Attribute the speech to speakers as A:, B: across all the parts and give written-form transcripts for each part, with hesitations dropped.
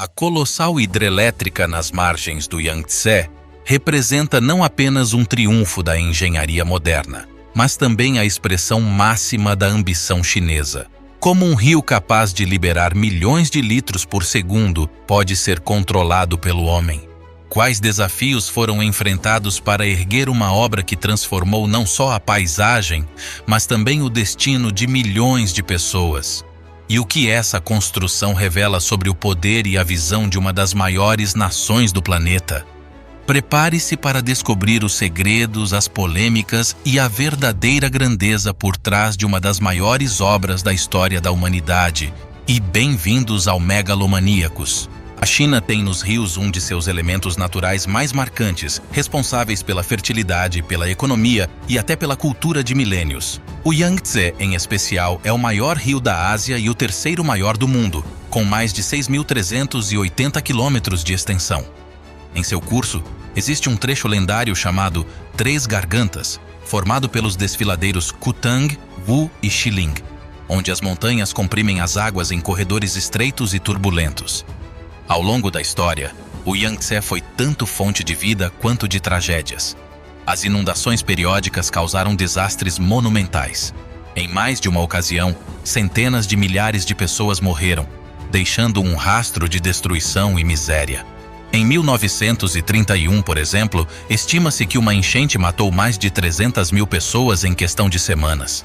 A: A colossal hidrelétrica nas margens do Yangtze representa não apenas um triunfo da engenharia moderna, mas também a expressão máxima da ambição chinesa. Como um rio capaz de liberar milhões de litros por segundo pode ser controlado pelo homem? Quais desafios foram enfrentados para erguer uma obra que transformou não só a paisagem, mas também o destino de milhões de pessoas? E o que essa construção revela sobre o poder e a visão de uma das maiores nações do planeta? Prepare-se para descobrir os segredos, as polêmicas e a verdadeira grandeza por trás de uma das maiores obras da história da humanidade. E bem-vindos ao Megalomaníacos! A China tem nos rios um de seus elementos naturais mais marcantes, responsáveis pela fertilidade, pela economia e até pela cultura de milênios. O Yangtze, em especial, é o maior rio da Ásia e o terceiro maior do mundo, com mais de 6.380 quilômetros de extensão. Em seu curso, existe um trecho lendário chamado Três Gargantas, formado pelos desfiladeiros Kutang, Wu e Xiling, onde as montanhas comprimem as águas em corredores estreitos e turbulentos. Ao longo da história, o Yangtze foi tanto fonte de vida quanto de tragédias. As inundações periódicas causaram desastres monumentais. Em mais de uma ocasião, centenas de milhares de pessoas morreram, deixando um rastro de destruição e miséria. Em 1931, por exemplo, estima-se que uma enchente matou mais de 300 mil pessoas em questão de semanas.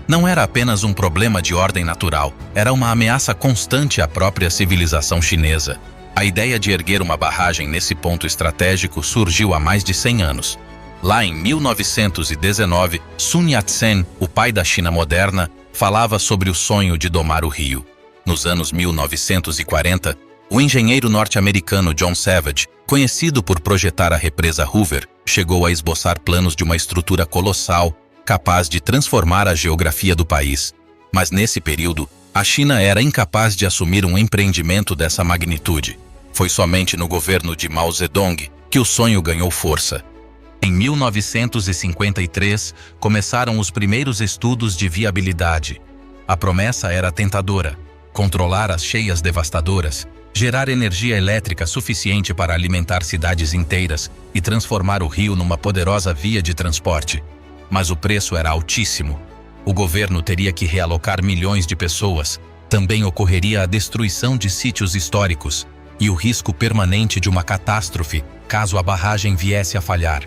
A: Não era apenas um problema de ordem natural, era uma ameaça constante à própria civilização chinesa. A ideia de erguer uma barragem nesse ponto estratégico surgiu há mais de 100 anos. Lá em 1919, Sun Yat-sen, o pai da China moderna, falava sobre o sonho de domar o rio. Nos anos 1940, o engenheiro norte-americano John Savage, conhecido por projetar a represa Hoover, chegou a esboçar planos de uma estrutura colossal, capaz de transformar a geografia do país. Mas nesse período, a China era incapaz de assumir um empreendimento dessa magnitude. Foi somente no governo de Mao Zedong que o sonho ganhou força. Em 1953, começaram os primeiros estudos de viabilidade. A promessa era tentadora: controlar as cheias devastadoras, gerar energia elétrica suficiente para alimentar cidades inteiras e transformar o rio numa poderosa via de transporte. Mas o preço era altíssimo. O governo teria que realocar milhões de pessoas. Também ocorreria a destruição de sítios históricos e o risco permanente de uma catástrofe caso a barragem viesse a falhar.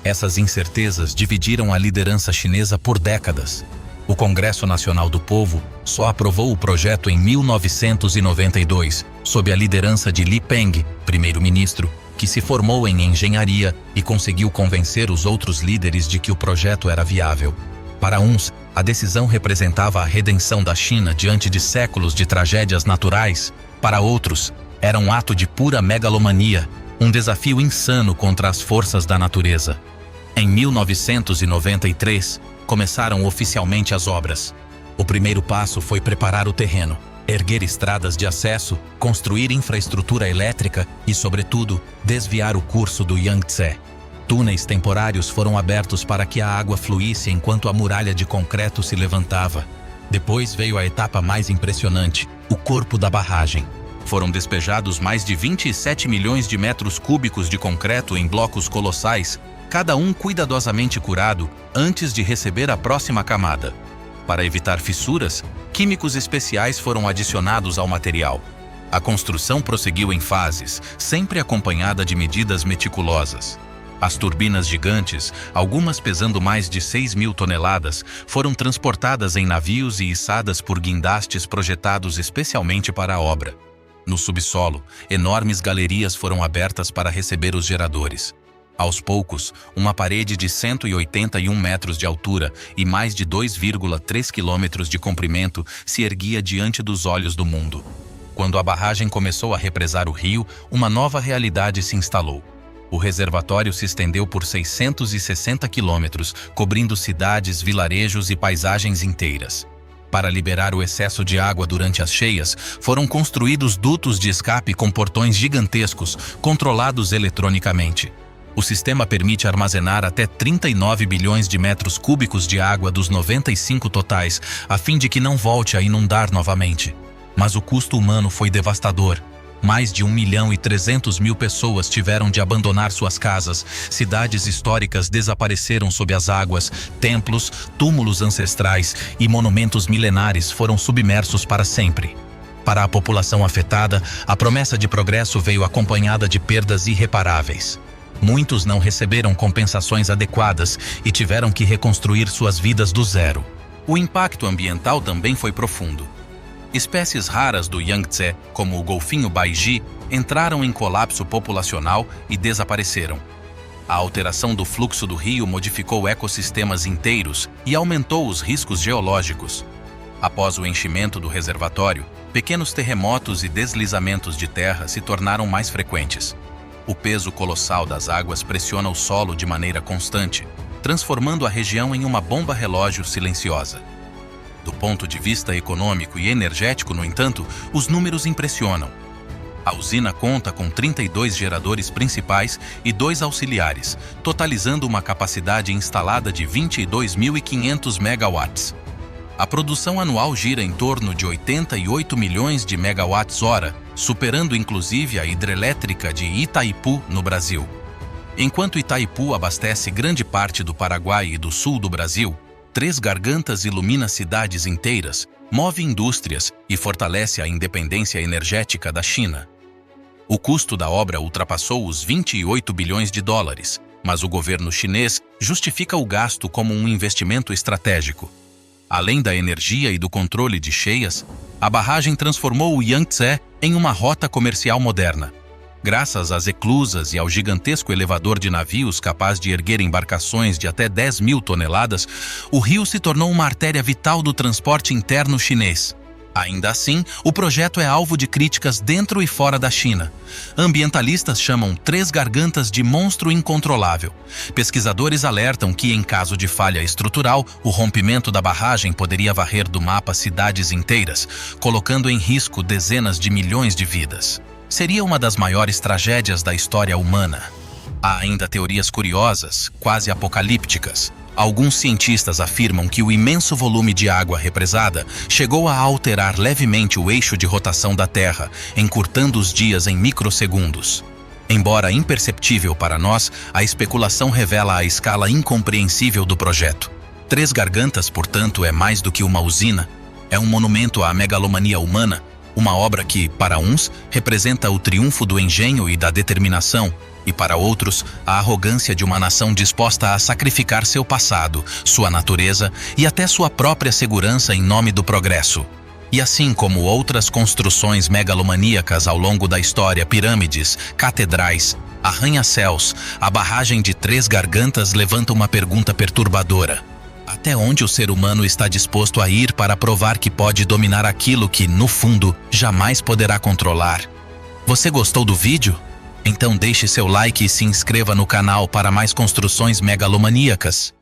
A: Essas incertezas dividiram a liderança chinesa por décadas. O Congresso Nacional do Povo só aprovou o projeto em 1992, sob a liderança de Li Peng, primeiro-ministro, que se formou em engenharia e conseguiu convencer os outros líderes de que o projeto era viável. Para uns, a decisão representava a redenção da China diante de séculos de tragédias naturais. Para outros, era um ato de pura megalomania, um desafio insano contra as forças da natureza. Em 1993, começaram oficialmente as obras. O primeiro passo foi preparar o terreno, erguer estradas de acesso, construir infraestrutura elétrica e, sobretudo, desviar o curso do Yangtze. Túneis temporários foram abertos para que a água fluísse enquanto a muralha de concreto se levantava. Depois veio a etapa mais impressionante, o corpo da barragem. Foram despejados mais de 27 milhões de metros cúbicos de concreto em blocos colossais, cada um cuidadosamente curado antes de receber a próxima camada. Para evitar fissuras, químicos especiais foram adicionados ao material. A construção prosseguiu em fases, sempre acompanhada de medidas meticulosas. As turbinas gigantes, algumas pesando mais de 6.000 toneladas, foram transportadas em navios e içadas por guindastes projetados especialmente para a obra. No subsolo, enormes galerias foram abertas para receber os geradores. Aos poucos, uma parede de 181 metros de altura e mais de 2,3 quilômetros de comprimento se erguia diante dos olhos do mundo. Quando a barragem começou a represar o rio, uma nova realidade se instalou. O reservatório se estendeu por 660 quilômetros, cobrindo cidades, vilarejos e paisagens inteiras. Para liberar o excesso de água durante as cheias, foram construídos dutos de escape com portões gigantescos, controlados eletronicamente. O sistema permite armazenar até 39 bilhões de metros cúbicos de água dos 95 totais, a fim de que não volte a inundar novamente. Mas o custo humano foi devastador. Mais de 1.300.000 pessoas tiveram de abandonar suas casas, cidades históricas desapareceram sob as águas, templos, túmulos ancestrais e monumentos milenares foram submersos para sempre. Para a população afetada, a promessa de progresso veio acompanhada de perdas irreparáveis. Muitos não receberam compensações adequadas e tiveram que reconstruir suas vidas do zero. O impacto ambiental também foi profundo. Espécies raras do Yangtze, como o golfinho baiji, entraram em colapso populacional e desapareceram. A alteração do fluxo do rio modificou ecossistemas inteiros e aumentou os riscos geológicos. Após o enchimento do reservatório, pequenos terremotos e deslizamentos de terra se tornaram mais frequentes. O peso colossal das águas pressiona o solo de maneira constante, transformando a região em uma bomba relógio silenciosa. Do ponto de vista econômico e energético, no entanto, os números impressionam. A usina conta com 32 geradores principais e 2 auxiliares, totalizando uma capacidade instalada de 22.500 megawatts. A produção anual gira em torno de 88 milhões de megawatts-hora, superando inclusive a hidrelétrica de Itaipu, no Brasil. Enquanto Itaipu abastece grande parte do Paraguai e do sul do Brasil, Três Gargantas ilumina cidades inteiras, move indústrias e fortalece a independência energética da China. O custo da obra ultrapassou os 28 bilhões de dólares, mas o governo chinês justifica o gasto como um investimento estratégico. Além da energia e do controle de cheias, a barragem transformou o Yangtze em uma rota comercial moderna. Graças às eclusas e ao gigantesco elevador de navios capaz de erguer embarcações de até 10.000 toneladas, o rio se tornou uma artéria vital do transporte interno chinês. Ainda assim, o projeto é alvo de críticas dentro e fora da China. Ambientalistas chamam Três Gargantas de monstro incontrolável. Pesquisadores alertam que, em caso de falha estrutural, o rompimento da barragem poderia varrer do mapa cidades inteiras, colocando em risco dezenas de milhões de vidas. Seria uma das maiores tragédias da história humana. Há ainda teorias curiosas, quase apocalípticas. Alguns cientistas afirmam que o imenso volume de água represada chegou a alterar levemente o eixo de rotação da Terra, encurtando os dias em microsegundos. Embora imperceptível para nós, a especulação revela a escala incompreensível do projeto. Três Gargantas, portanto, é mais do que uma usina. É um monumento à megalomania humana, uma obra que, para uns, representa o triunfo do engenho e da determinação, e para outros, a arrogância de uma nação disposta a sacrificar seu passado, sua natureza e até sua própria segurança em nome do progresso. E assim como outras construções megalomaníacas ao longo da história, pirâmides, catedrais, arranha-céus, a barragem de Três Gargantas levanta uma pergunta perturbadora. Até onde o ser humano está disposto a ir para provar que pode dominar aquilo que, no fundo, jamais poderá controlar? Você gostou do vídeo? Então deixe seu like e se inscreva no canal para mais construções megalomaníacas.